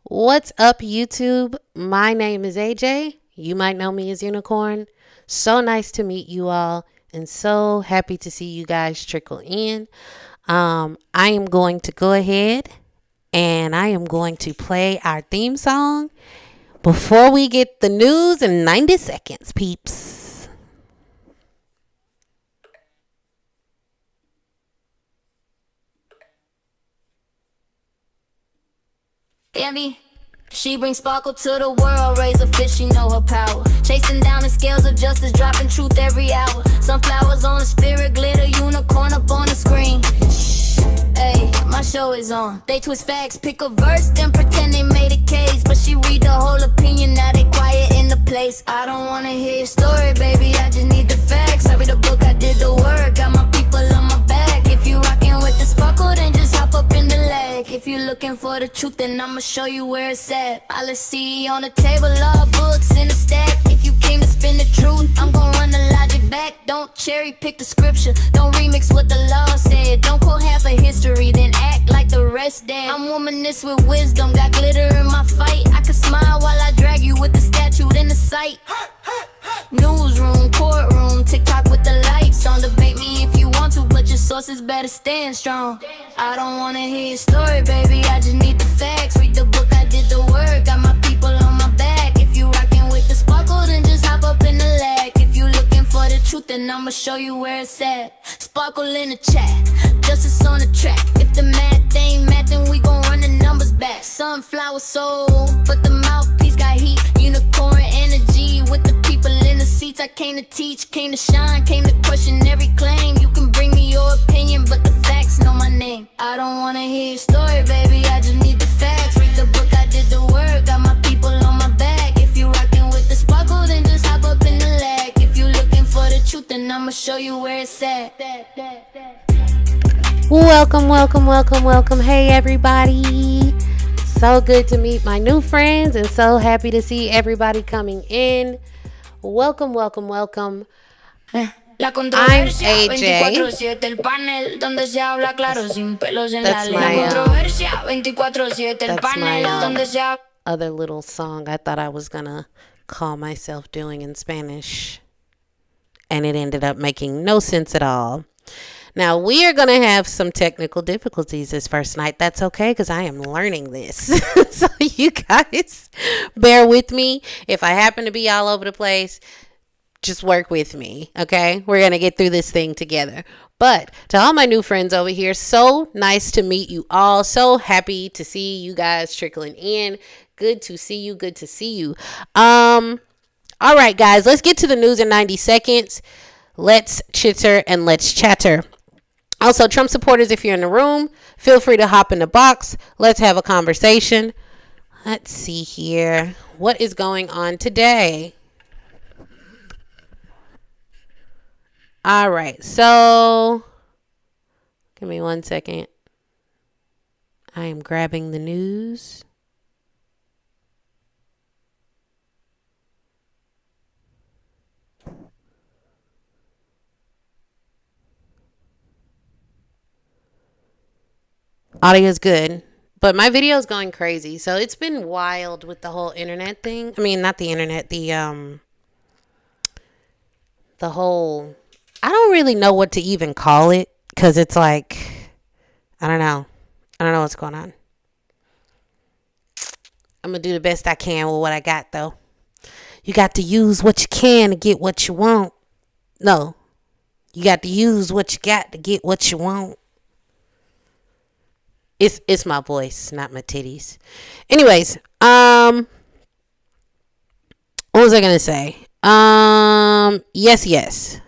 What's up, YouTube? My name is AJ. You might know me as Unicorn. So nice to meet you all, and so happy to see you guys trickle in. I am going to go ahead and I am going to play our theme song before we get the news in 90 seconds, peeps. Envy. She brings sparkle to the world, raise a fish, she know her power. Chasing down the scales of justice, dropping truth every hour. Sunflowers on the spirit, glitter, unicorn up on the screen. Hey, my show is on. They twist facts, pick a verse, then pretend they made a case. But she read the whole opinion, now they quiet in the place. I don't wanna hear your story, baby, I just need the facts. I read the book, I did the work, got my people on my back. If you rockin' with the sparkle, then just hop up in the leg. If you looking for the truth, then I'ma show you where it's at. I'll see on the table, all books in the stack. If you came to spin the truth, I'm gon' run the logic back. Don't cherry pick the scripture, don't remix what the law said. Don't quote half of history, then act like the rest dead. I'm womanist with wisdom, got glitter in my fight. I can smile while I drag you with the statue in the sight. Newsroom, courtroom, TikTok with the lights on. Debate me if you want to, but your sources better stand strong. I don't wanna hear your story, baby, I just need the facts. Read the book, I did the work, got my people on my back. If you rockin' with the sparkle, then just hop up in the lag. If you looking for the truth, then I'ma show you where it's at. Sparkle in the chat, justice on the track. If the math ain't math, then we gon' run the numbers back. Sunflower soul, but the mouthpiece got heat. Unicorn energy with the people in the seats. I came to teach, came to shine, came to question every claim. You can bring me your opinion, but the facts know my name. I don't wanna hear your story, baby, I just need the facts. Read the book, I did the work, got my people on my back. If you rockin' with the sparkle, then just hop up in the lag. If you looking for the truth, then I'ma show you where it's at. Welcome. Hey, everybody. So good to meet my new friends and so happy to see everybody coming in. Welcome. La controversia 24/7 el panel donde se habla claro sin pelos en la ley. La controversia 24/7 el panel donde se habla. Other little song I thought I was gonna call myself doing in Spanish, and it ended up making no sense at all. Now, we are going to have some technical difficulties this first night. That's okay, because I am learning this. So you guys bear with me. If I happen to be all over the place, just work with me, okay? We're going to get through this thing together. But to all my new friends over here, so nice to meet you all. So happy to see you guys trickling in. Good to see you. All right, guys, let's get to the news in 90 seconds. Let's chitter and let's chatter. Also, Trump supporters, if you're in the room, feel free to hop in the box. Let's have a conversation. Let's see here. What is going on today? All right. So, give me 1 second. I am grabbing the news. Audio is good, but my video is going crazy. So it's been wild with the whole internet thing. I mean, not the internet, the whole, I don't really know what to even call it, because it's like, I don't know what's going on. I'm going to do the best I can with what I got, though. You got to use what you can to get what you want. No, you got to use what you got to get what you want. It's my voice, not my titties. Anyways, what was I gonna say? Yes.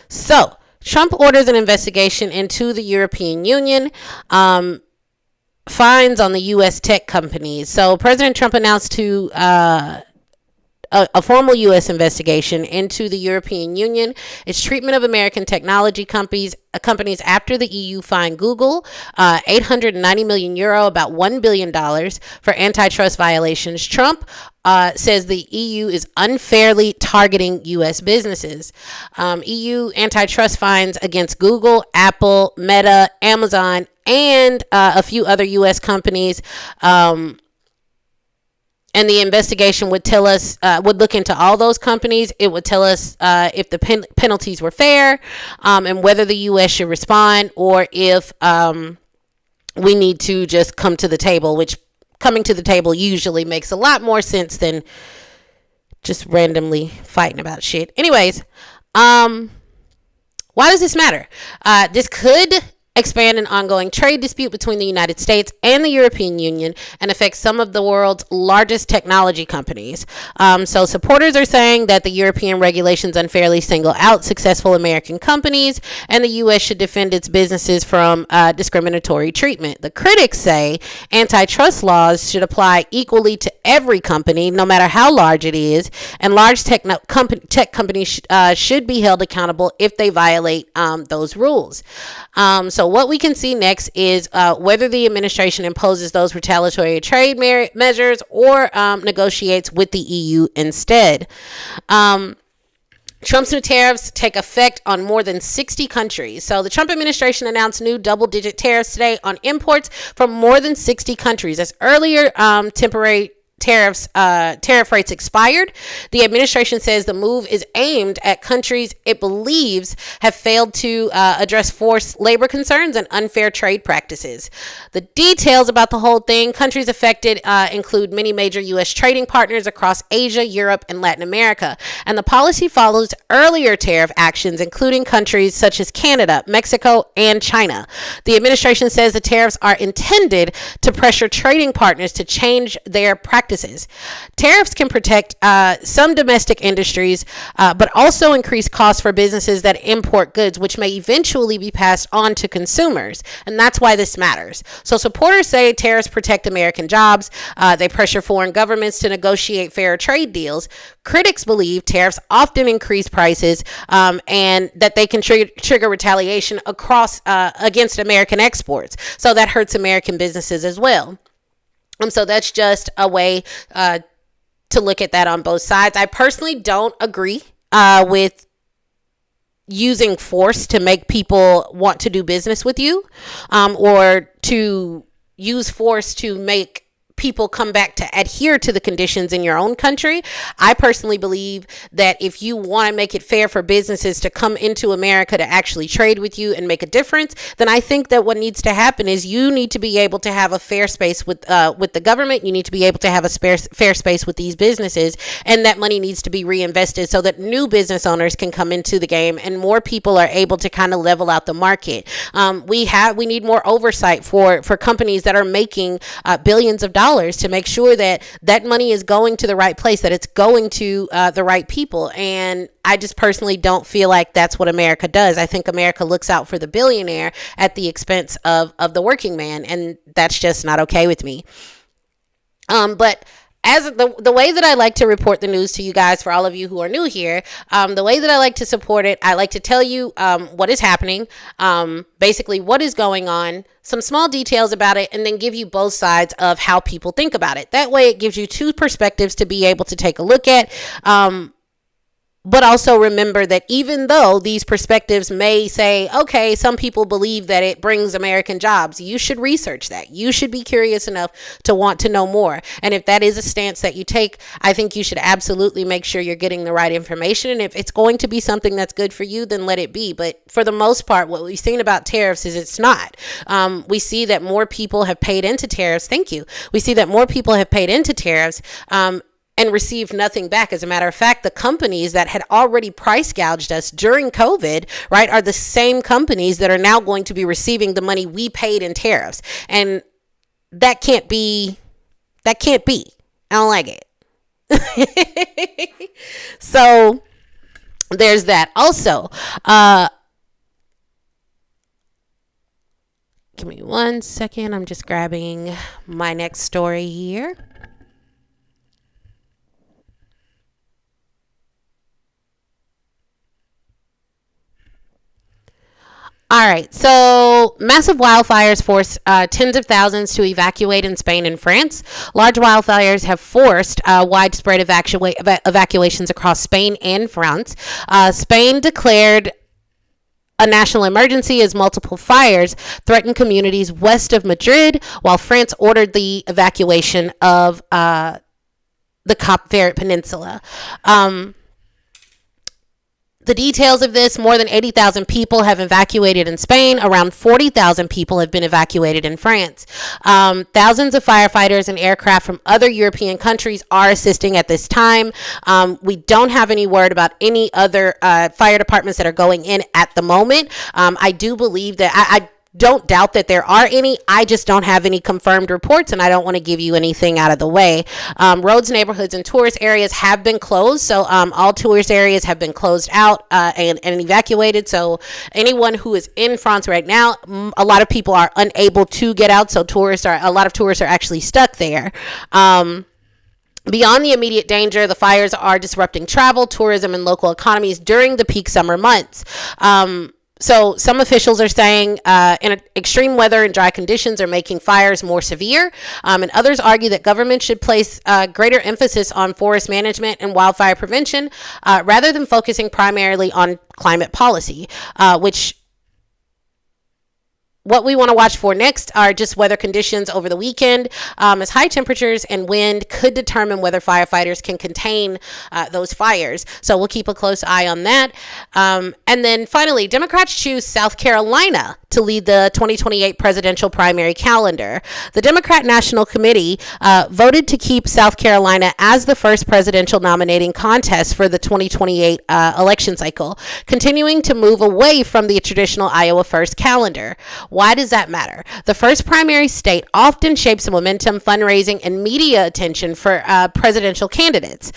So, Trump orders an investigation into the European Union. Fines on the U.S. tech companies. So, President Trump announced to a formal U.S. investigation into the European Union, its treatment of American technology companies after the EU fined Google €890 million, about $1 billion, for antitrust violations. Trump says the EU is unfairly targeting U.S. businesses. EU antitrust fines against Google, Apple, Meta, Amazon, and a few other U.S. companies And the investigation would tell us, would look into all those companies. It would tell us if the penalties were fair, and whether the U.S. should respond, or if we need to just come to the table, which coming to the table usually makes a lot more sense than just randomly fighting about shit. Anyways, why does this matter? This could expand an ongoing trade dispute between the United States and the European Union and affect some of the world's largest technology companies. So supporters are saying that the European regulations unfairly single out successful American companies, and the U.S. should defend its businesses from discriminatory treatment. The critics say antitrust laws should apply equally to every company, no matter how large it is, and large tech companies should be held accountable if they violate those rules. So what we can see next is whether the administration imposes those retaliatory trade measures or negotiates with the EU instead. Trump's new tariffs take effect on more than 60 countries. So the Trump administration announced new double-digit tariffs today on imports from more than 60 countries. As earlier temporary tariff rates expired, the administration says the move is aimed at countries it believes have failed to address forced labor concerns and unfair trade practices. The details about the whole thing: countries affected include many major U.S. trading partners across Asia, Europe, and Latin America. And the policy follows earlier tariff actions, including countries such as Canada, Mexico, and China. The administration says the tariffs are intended to pressure trading partners to change their practices. Tariffs can protect some domestic industries, but also increase costs for businesses that import goods, which may eventually be passed on to consumers. And that's why this matters. So supporters say tariffs protect American jobs. They pressure foreign governments to negotiate fair trade deals. Critics believe tariffs often increase prices, and that they can trigger retaliation against American exports. So that hurts American businesses as well. So that's just a way to look at that on both sides. I personally don't agree with using force to make people want to do business with you, or to use force to make people come back to adhere to the conditions in your own country. I personally believe that if you want to make it fair for businesses to come into America to actually trade with you and make a difference, then I think that what needs to happen is you need to be able to have a fair space with the government. You need to be able to have a fair space with these businesses, and that money needs to be reinvested so that new business owners can come into the game and more people are able to kind of level out the market. We need more oversight for companies that are making billions of dollars, to make sure that that money is going to the right place, that it's going to the right people. And I just personally don't feel like that's what America does. I think America looks out for the billionaire at the expense of the working man, and that's just not okay with me. But as the way that I like to report the news to you guys, for all of you who are new here, the way that I like to support it, I like to tell you what is happening, basically what is going on, some small details about it, and then give you both sides of how people think about it. That way it gives you two perspectives to be able to take a look at. But also remember that even though these perspectives may say, okay, some people believe that it brings American jobs, you should research that. You should be curious enough to want to know more. And if that is a stance that you take, I think you should absolutely make sure you're getting the right information. And if it's going to be something that's good for you, then let it be. But for the most part, what we've seen about tariffs is it's not. We see that more people have paid into tariffs. Thank you. We see that more people have paid into tariffs, and received nothing back. As a matter of fact, the companies that had already price gouged us during COVID, right, are the same companies that are now going to be receiving the money we paid in tariffs. And that can't be. I don't like it. So there's that. Also, give me 1 second. I'm just grabbing my next story here. All right, so massive wildfires forced tens of thousands to evacuate in Spain and France. Large wildfires have forced widespread evacuations across Spain and France. Spain declared a national emergency as multiple fires threaten communities west of Madrid, while France ordered the evacuation of the Cape Verde Peninsula. The details of this: more than 80,000 people have evacuated in Spain. Around 40,000 people have been evacuated in France. Thousands of firefighters and aircraft from other European countries are assisting at this time. We don't have any word about any other fire departments that are going in at the moment. I do believe that I don't doubt that there are any. I just don't have any confirmed reports, and I don't want to give you anything out of the way. Roads, neighborhoods, and tourist areas have been closed. So all tourist areas have been closed out and evacuated. So anyone who is in France right now, a lot of people are unable to get out. So a lot of tourists are actually stuck there. Beyond the immediate danger, the fires are disrupting travel, tourism, and local economies during the peak summer months. So some officials are saying extreme weather and dry conditions are making fires more severe, and others argue that government should place greater emphasis on forest management and wildfire prevention rather than focusing primarily on climate policy, what we want to watch for next are just weather conditions over the weekend, as high temperatures and wind could determine whether firefighters can contain those fires. So we'll keep a close eye on that. And then finally, Democrats choose South Carolina to lead the 2028 presidential primary calendar. The Democrat National Committee voted to keep South Carolina as the first presidential nominating contest for the 2028 election cycle, continuing to move away from the traditional Iowa first calendar. Why does that matter? The first primary state often shapes the momentum, fundraising, and media attention for presidential candidates.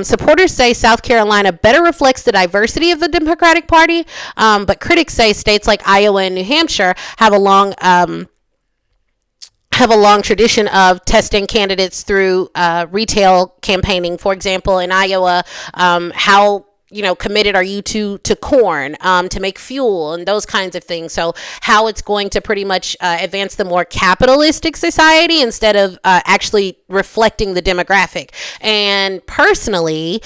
Supporters say South Carolina better reflects the diversity of the Democratic Party, but critics say states like Iowa and New Hampshire have a long tradition of testing candidates through retail campaigning. For example, in Iowa, how committed are you to corn, to make fuel and those kinds of things. So how it's going to pretty much advance the more capitalistic society instead of actually reflecting the demographic. And personally,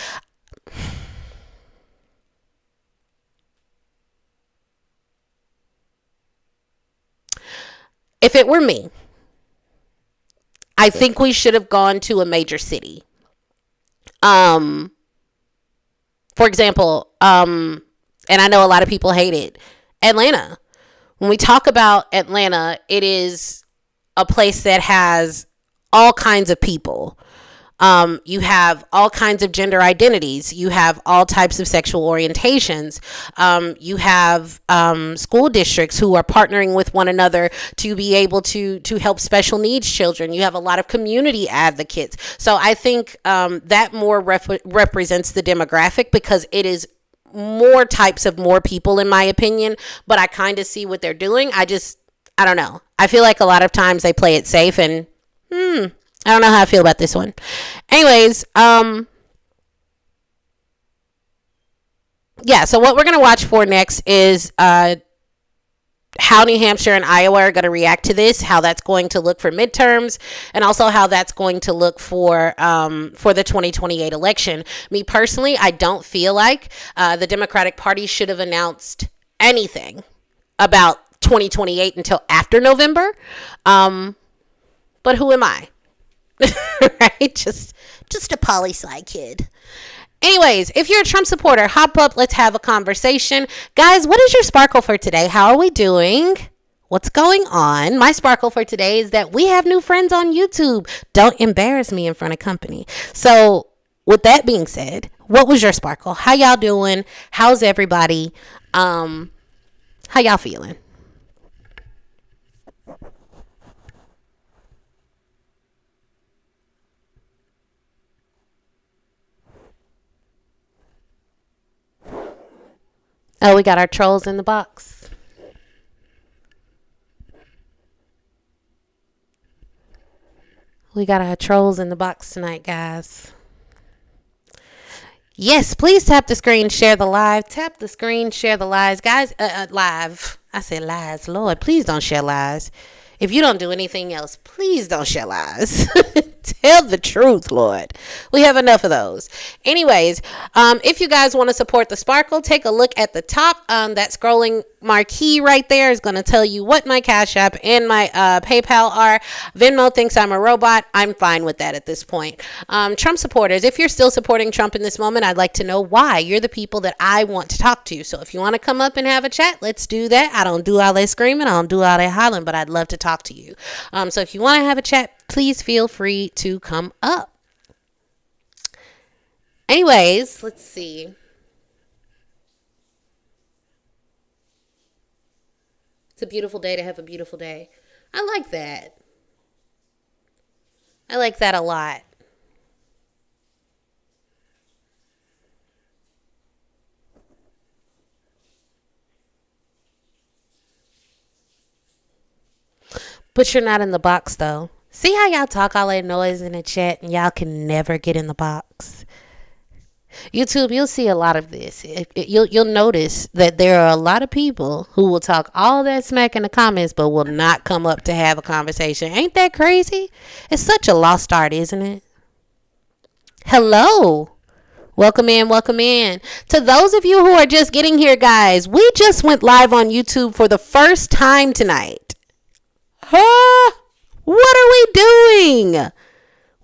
if it were me, I think we should have gone to a major city. For example, and I know a lot of people hate it, Atlanta. When we talk about Atlanta, it is a place that has all kinds of people. You have all kinds of gender identities. You have all types of sexual orientations. You have school districts who are partnering with one another to be able to help special needs children. You have a lot of community advocates. So I think that more represents the demographic, because it is more types of more people, in my opinion. But I kind of see what they're doing. I don't know. I feel like a lot of times they play it safe, and I don't know how I feel about this one. Anyways, yeah, so what we're going to watch for next is how New Hampshire and Iowa are going to react to this, how that's going to look for midterms, and also how that's going to look for the 2028 election. Me personally, I don't feel like the Democratic Party should have announced anything about 2028 until after November. But who am I? Right? Just a poli-sci kid. Anyways, if you're a Trump supporter, hop up. Let's have a conversation. Guys, what is your sparkle for today? How are we doing? What's going on? My sparkle for today is that we have new friends on YouTube. Don't embarrass me in front of company. So with that being said, what was your sparkle? How y'all doing? How's everybody? How y'all feeling? Oh, we got our trolls in the box. We got our trolls in the box tonight, guys. Yes, please tap the screen, share the live. Tap the screen, share the lives. Guys, live. I said lies. Lord, please don't share lies. If you don't do anything else, please don't share lies. Tell the truth, Lord. We have enough of those. Anyways, if you guys want to support the Sparkle, take a look at the top. That scrolling marquee right there is going to tell you what my Cash App and my PayPal are. Venmo thinks I'm a robot. I'm fine with that at this point. Trump supporters, if you're still supporting Trump in this moment, I'd like to know why. You're the people that I want to talk to. So if you want to come up and have a chat, let's do that. I don't do all that screaming. I don't do all that hollering, but I'd love to talk to you. So if you want to have a chat, please feel free to come up. Anyways, let's see. It's a beautiful day to have a beautiful day. I like that. I like that a lot. But you're not in the box, though. See how y'all talk all that noise in the chat and y'all can never get in the box? YouTube, you'll see a lot of this. You'll notice that there are a lot of people who will talk all that smack in the comments but will not come up to have a conversation. Ain't that crazy? It's such a lost art, isn't it? Hello. Welcome in, welcome in. To those of you who are just getting here, guys, we just went live on YouTube for the first time tonight. Huh? What are we doing?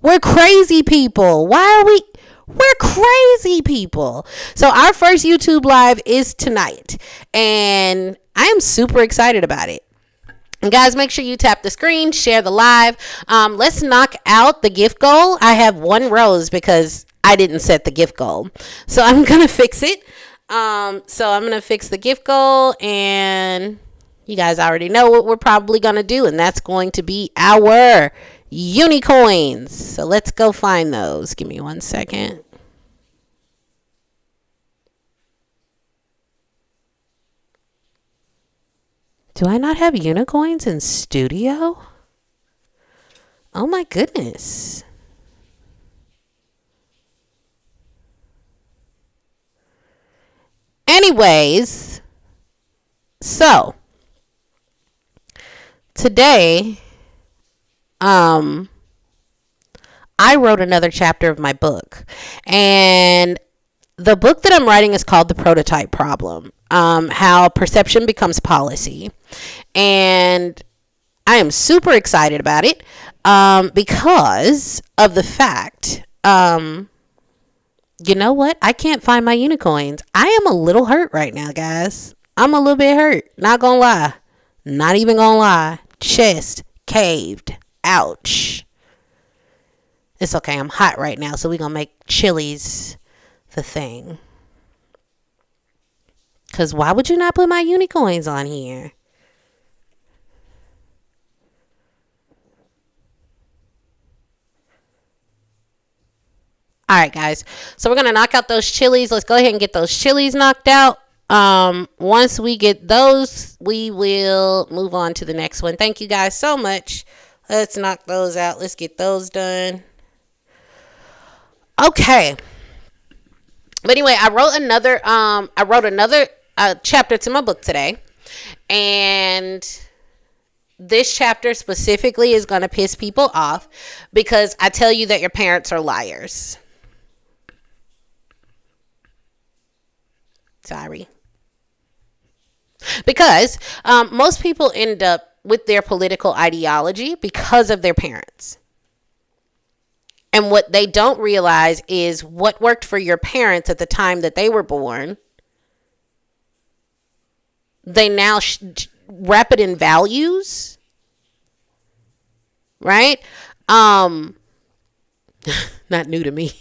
We're crazy people. Why are we... We're crazy people. So our first YouTube live is tonight, and I am super excited about it. And guys, make sure you tap the screen, share the live. Let's knock out the gift goal. I have one rose because I didn't set the gift goal, so I'm gonna fix it. So I'm gonna fix the gift goal, and you guys already know what we're probably gonna do, and that's going to be our unicoins. So let's go find those. Give me 1 second. Do I not have unicoins in studio? Oh my goodness. Anyways, so today I wrote another chapter of my book, and the book that I'm writing is called The Prototype Problem, how perception becomes policy. And I am super excited about it because of the fact, you know what? I can't find my unicoins. I am a little hurt right now, guys. I'm a little bit hurt. Not gonna lie. Not even gonna lie. Chest caved. Ouch. It's okay. I'm hot right now, so we're going to make chilies the thing. Because why would you not put my unicoins on here? All right, guys. So we're going to knock out those chilies. Let's go ahead and get those chilies knocked out. Once we get those, we will move on to the next one. Thank you guys so much. Let's knock those out. Let's get those done. Okay. But anyway, I wrote another chapter to my book today. And this chapter specifically is going to piss people off because I tell you that your parents are liars. Sorry. Because most people end up with their political ideology because of their parents. And what they don't realize is what worked for your parents at the time that they were born. They now wrap it in values. Right? Not new to me.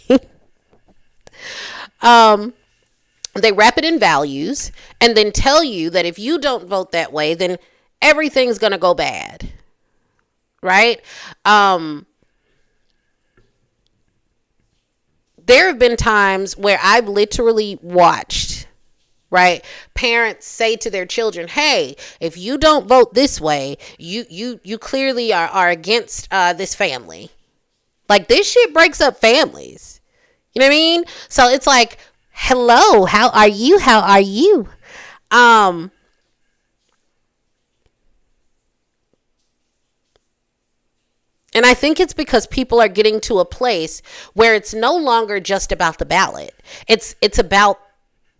They wrap it in values and then tell you that if you don't vote that way, then everything's going to go bad. Right? There have been times where I've literally watched, right, parents say to their children, hey, if you don't vote this way, you clearly are against this family. Like, this shit breaks up families. You know what I mean? So it's like, hello, how are you? How are you? And I think it's because people are getting to a place where it's no longer just about the ballot. It's about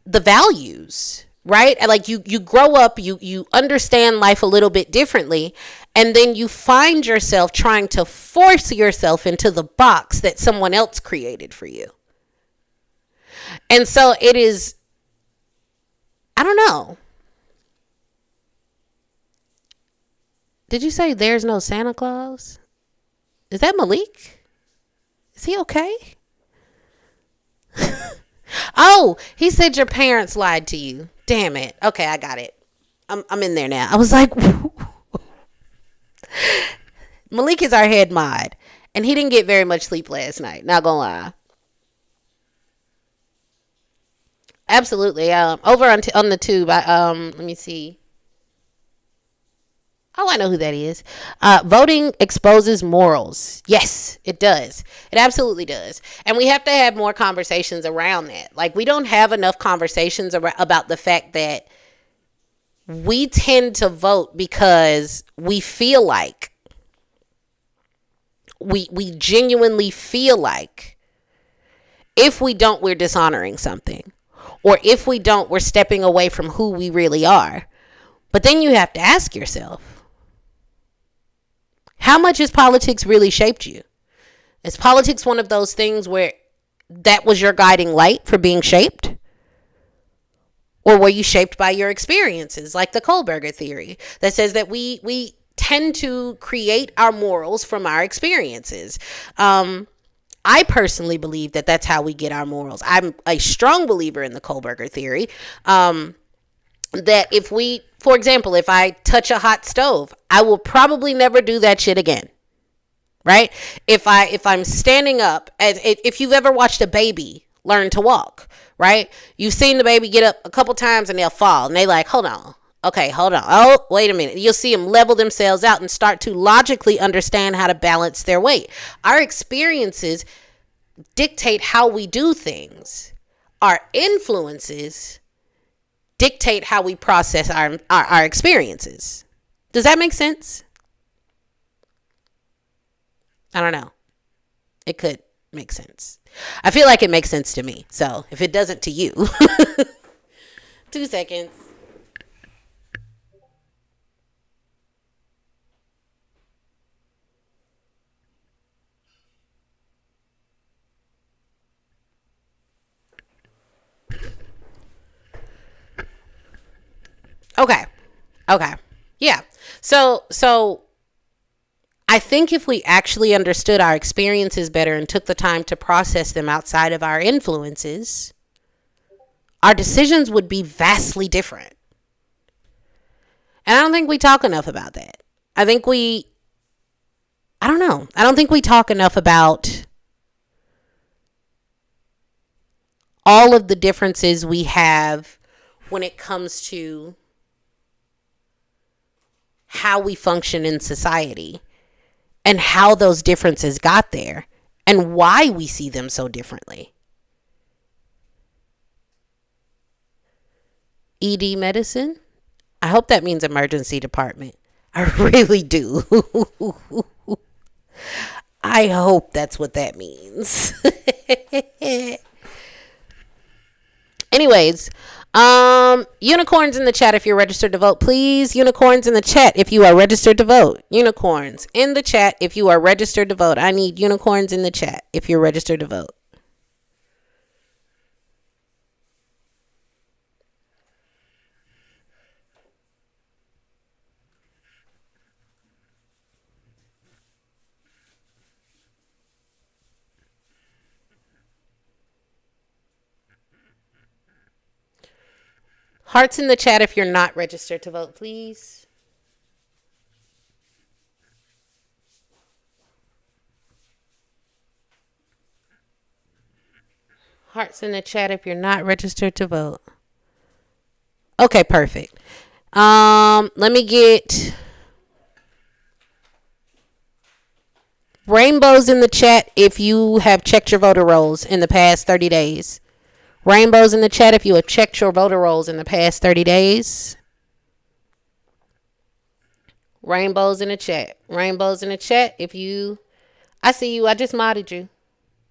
the values, right? And like you grow up, you understand life a little bit differently, and then you find yourself trying to force yourself into the box that someone else created for you. And so it is, I don't know. Did you say there's no Santa Claus? Is that Malik? Is he okay? Oh, he said your parents lied to you. Damn it. Okay, I got it. I'm in there now. I was like, Malik is our head mod, and he didn't get very much sleep last night. Not gonna lie. Absolutely. Over on the tube. Let me see. Oh, I know who that is. Voting exposes morals. Yes, it does. It absolutely does. And we have to have more conversations around that. Like, we don't have enough conversations about the fact that we tend to vote because we feel like, we genuinely feel like if we don't, we're dishonoring something. Or if we don't, we're stepping away from who we really are. But then you have to ask yourself, how much has politics really shaped you? Is politics one of those things where that was your guiding light for being shaped? Or were you shaped by your experiences, like the Kohlberger theory that says that we tend to create our morals from our experiences? I personally believe that that's how we get our morals. I'm a strong believer in the Kohlberger theory. That if we, for example, if I touch a hot stove, I will probably never do that shit again. Right? If I'm standing up, if you've ever watched a baby learn to walk, right? You've seen the baby get up a couple times and they'll fall and they like, hold on. Okay, hold on. Oh, wait a minute. You'll see them level themselves out and start to logically understand how to balance their weight. Our experiences dictate how we do things. Our influences dictate how we process our experiences. Does that make sense? I don't know. It could make sense. I feel like it makes sense to me. So if it doesn't to you, 2 seconds. Okay. Yeah. So I think if we actually understood our experiences better and took the time to process them outside of our influences, our decisions would be vastly different. And I don't think we talk enough about that. I don't think we talk enough about all of the differences we have when it comes to how we function in society and how those differences got there and why we see them so differently. ED medicine? I hope that means emergency department. I really do. I hope that's what that means. Anyways, unicorns in the chat if you're registered to vote, please. Unicorns in the chat if you are registered to vote. Unicorns in the chat if you are registered to vote. I need unicorns in the chat if you're registered to vote. Hearts in the chat if you're not registered to vote, please. Hearts in the chat if you're not registered to vote. Okay, perfect. Let me get rainbows in the chat if you have checked your voter rolls in the past 30 days. Rainbows in the chat if you have checked your voter rolls in the past 30 days. Rainbows in the chat. Rainbows in the chat if you... I see you. I just modded you,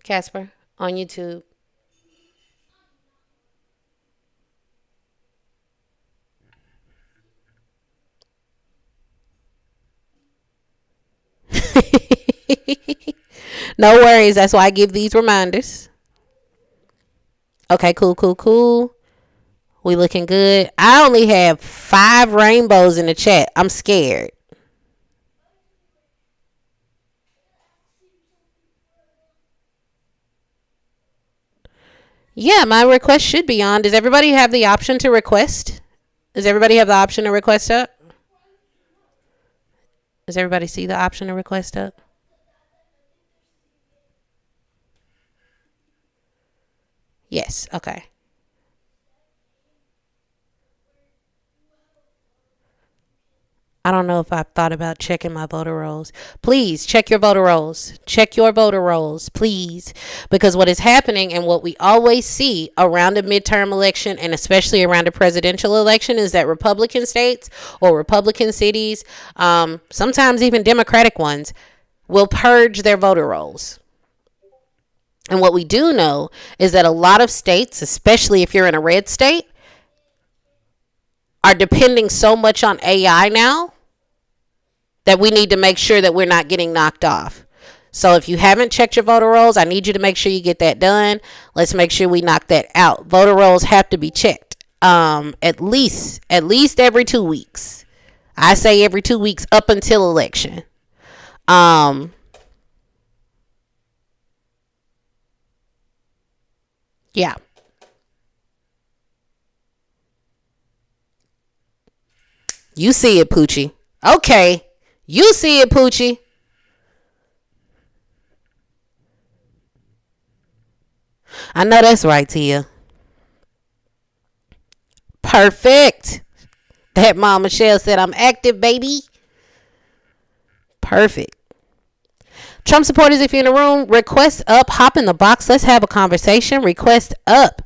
Casper, on YouTube. No worries. That's why I give these reminders. Okay, cool. We looking good. I only have 5 rainbows in the chat. I'm scared. Yeah, my request should be on. Does everybody have the option to request? Does everybody have the option to request up? Does everybody see the option to request up? Yes. Okay. I don't know if I've thought about checking my voter rolls. Please check your voter rolls. Check your voter rolls, please. Because what is happening and what we always see around a midterm election and especially around a presidential election is that Republican states or Republican cities, sometimes even Democratic ones, will purge their voter rolls. And what we do know is that a lot of states, especially if you're in a red state, are depending so much on AI now that we need to make sure that we're not getting knocked off. So if you haven't checked your voter rolls, I need you to make sure you get that done. Let's make sure we knock that out. Voter rolls have to be checked at least every 2 weeks. I say every 2 weeks up until election. Yeah. You see it, Poochie. Okay. You see it, Poochie. I know that's right, Tia. Perfect. That Mom Michelle said, I'm active, baby. Perfect. Trump supporters, if you're in the room, request up. Hop in the box. Let's have a conversation. Request up.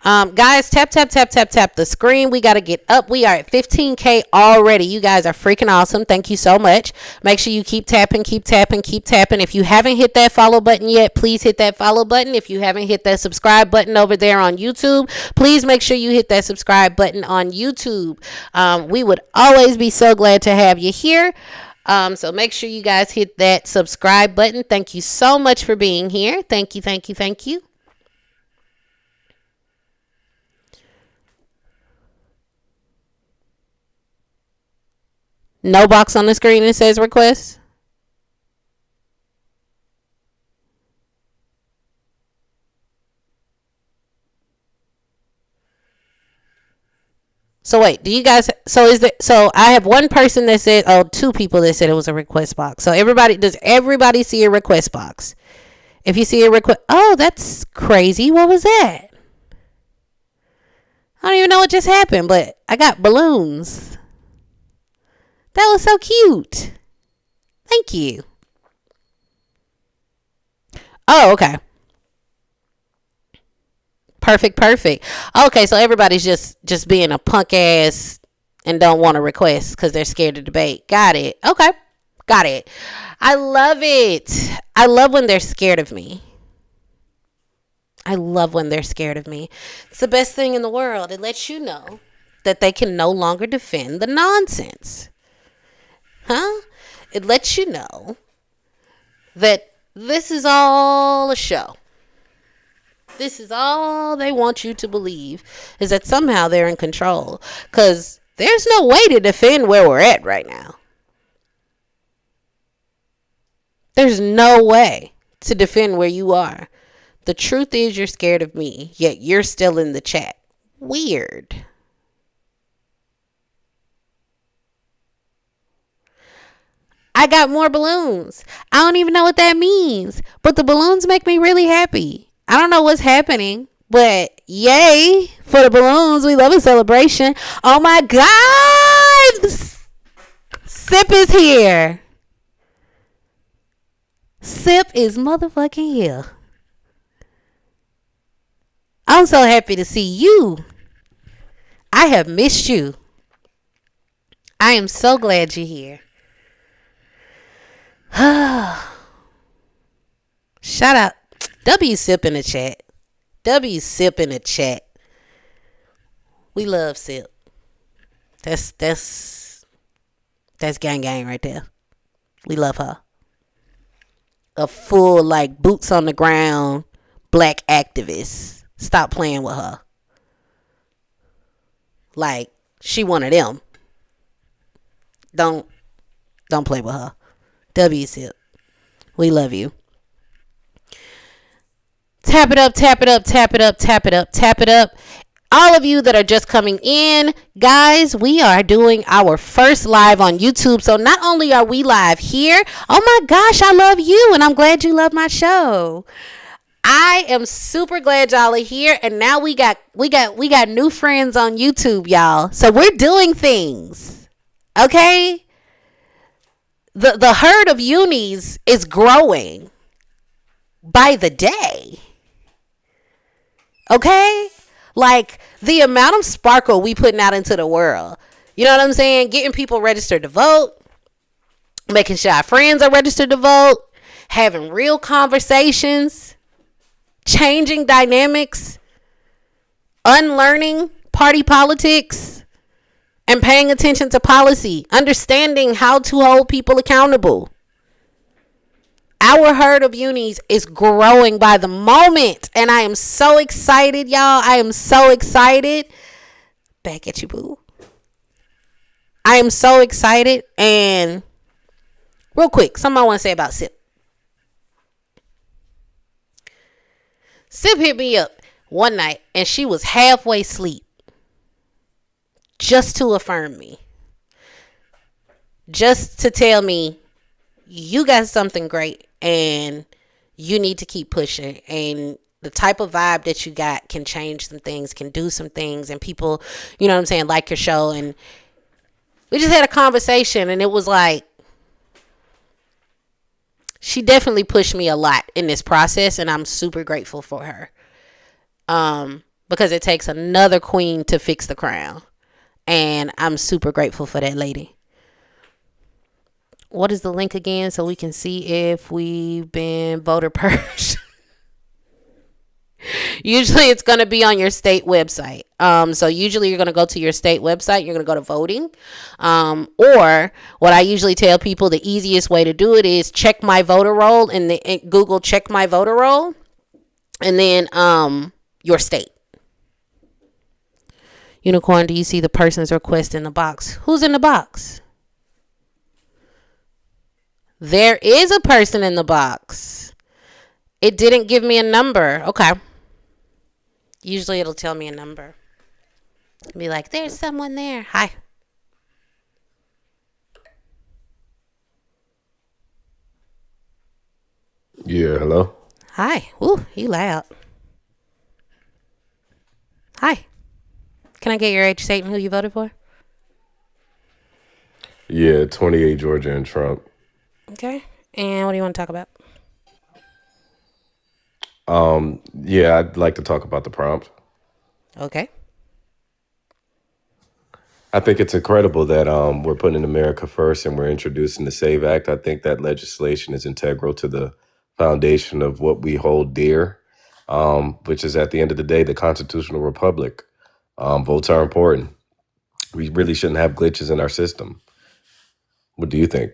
Guys, tap the screen. We got to get up. We are at 15K already. You guys are freaking awesome. Thank you so much. Make sure you keep tapping. If you haven't hit that follow button yet, please hit that follow button. If you haven't hit that subscribe button over there on YouTube, please make sure you hit that subscribe button on YouTube. We would always be so glad to have you here. So make sure you guys hit that subscribe button. Thank you so much for being here. Thank you. No box on the screen that says request. So wait, do you guys, so I have one person that said, 2 people that said it was a request box. So does everybody see a request box? If you see a request, that's crazy. What was that? I don't even know what just happened, but I got balloons. That was so cute. Thank you. Oh, okay. Perfect. Okay, so everybody's just being a punk ass and don't want to request because they're scared to debate. Got it. Okay. Got it. I love it. I love when they're scared of me. It's the best thing in the world. It lets you know that they can no longer defend the nonsense. Huh? It lets you know that this is all a show. This is all they want you to believe, is that somehow they're in control. Because there's no way to defend where we're at right now. There's no way to defend where you are. The truth is you're scared of me, yet you're still in the chat. Weird. I got more balloons. I don't even know what that means, but the balloons make me really happy. I don't know what's happening, but yay for the balloons. We love a celebration. Oh my God. Sip is here. Sip is motherfucking here. I'm so happy to see you. I have missed you. I am so glad you're here. Shout out. W Sip in the chat. W Sip in the chat. We love Sip. That's gang right there. We love her. a full like boots on the ground black activist. Stop playing with her. Like she one of them. Don't play with her. WSIP. We love you. Tap it up, tap it up, tap it up, tap it up, tap it up. All of you that are just coming in, guys, we are doing our first live on YouTube. So not only are we live here, oh my gosh, I love you and I'm glad you love my show. I am super glad y'all are here, and now we got new friends on YouTube, y'all. So we're doing things. Okay? The herd of unis is growing by the day. Okay? Like the amount of sparkle we putting out into the world. You know what I'm saying? Getting people registered to vote, making sure our friends are registered to vote, having real conversations, changing dynamics, unlearning party politics, and paying attention to policy, understanding how to hold people accountable. Our herd of unis is growing by the moment, and I am so excited, y'all. I am so excited. Back at you, boo. I am so excited. And real quick, something I want to say about SIP. SIP hit me up one night, and she was halfway asleep just to affirm me. Just to tell me, you got something great and you need to keep pushing, and the type of vibe that you got can change some things, can do some things, and people, you know what I'm saying, like your show. And we just had a conversation, and it was like, she definitely pushed me a lot in this process, and I'm super grateful for her. Because it takes another queen to fix the crown, and I'm super grateful for that lady. What is the link again so we can see if we've been voter purged? Usually it's going to be on your state website. So usually you're going to go to your state website. You're going to go to voting. Or what I usually tell people, the easiest way to do it is check my voter roll and Google check my voter roll. And then your state. Unicorn, do you see the person's request in the box? Who's in the box? There is a person in the box. It didn't give me a number. Okay. Usually it'll tell me a number. It'll be like, there's someone there. Hi. Yeah, hello? Hi. Ooh, you loud. Hi. Can I get your age, state, and who you voted for? Yeah, 28 Georgia and Trump. Okay. And what do you want to talk about? Yeah, I'd like to talk about the prompt. Okay. I think it's incredible that we're putting America first and we're introducing the SAVE Act. I think that legislation is integral to the foundation of what we hold dear, which is at the end of the day, the constitutional republic. Votes are important. We really shouldn't have glitches in our system. What do you think?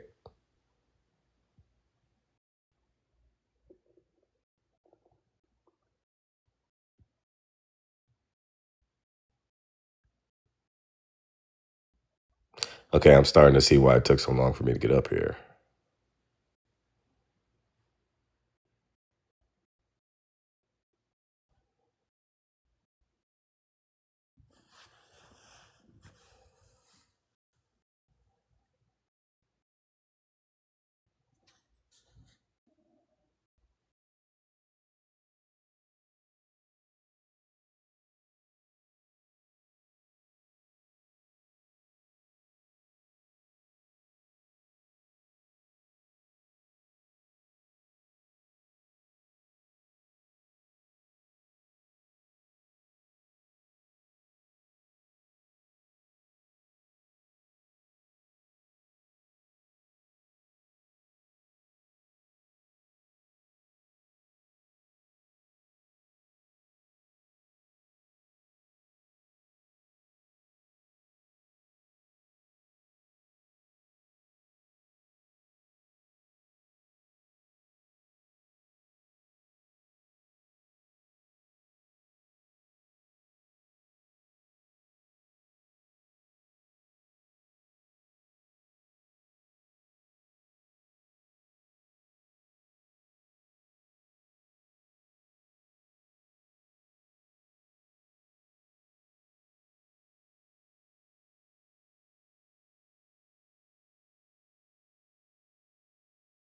Okay, I'm starting to see why it took so long for me to get up here.